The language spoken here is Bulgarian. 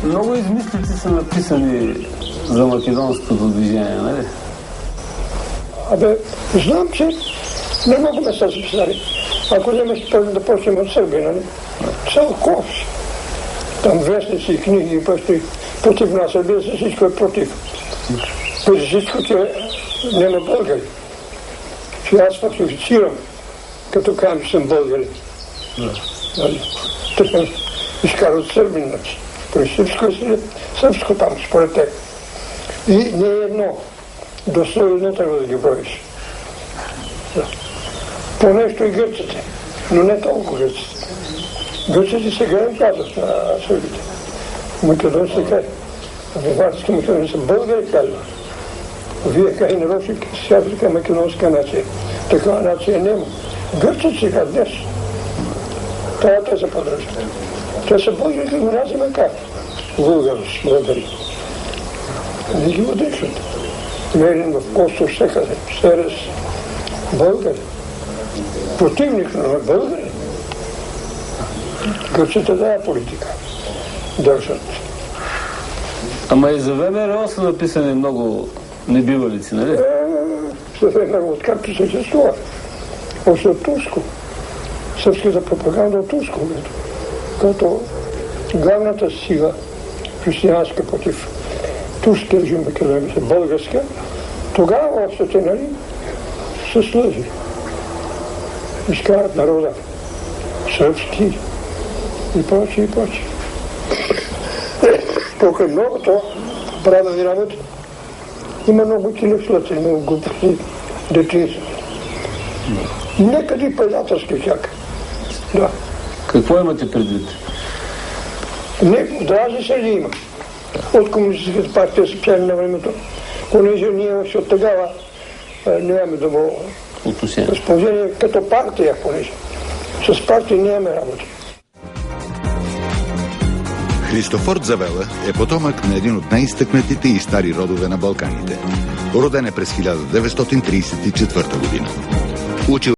Много измислици са написани за македонското движение, нали? Знам, че не много места са писали. Ако вземеш да почнем от Сърбия, нали? Цял ковш. Там вестници и книги и против нас, разбира се, всичко е против. Преди всичко, че няма българи. Че аз фактифицирам, като казвам, че съм българи. Тък ме изкарват сърбин, значи. Сръбско там, според те. И не е едно. До 100 не трябва да ги броиш. По нещо и гърците, но не толкова гърците. Гърците сега им казват на сърбите. Македонците казват. Варварски македонци са българи, казват. Вие кай нарочи с Африка македонска нация. Такава нация няма. Гърците сега днес. Това те са подръжат. Те са българи, като назима как? Българи. Не ги отричат. Мерин в Костов всекъде, Серес, българи. Противник на българи. Гърците да е политика. Държат. Ама и за ВМРО са написани много небивалици, нали? За ВМРО, откакто съществува. Още от Турско. Сърбската пропаганда от Турско, като главната сила християнска против турския режим, македонски, българска, тогава общите, нали, се слъжи. Изкарат народа сръбски и прочие. Тук е многото правилни работи. Има много телефлаци, много глупости, детинства. Некъде предателски всяка. Да. Какво имате предвид? Дрази среди има. От комунистическата партия са писали на времето. Понеже ние още от тогава нямаме добро разположение като партия, понеже. С партия нямаме работа. Христофор Завела е потомък на един от най-изтъкнатите и стари родове на Балканите. Роден е през 1934 година. Учил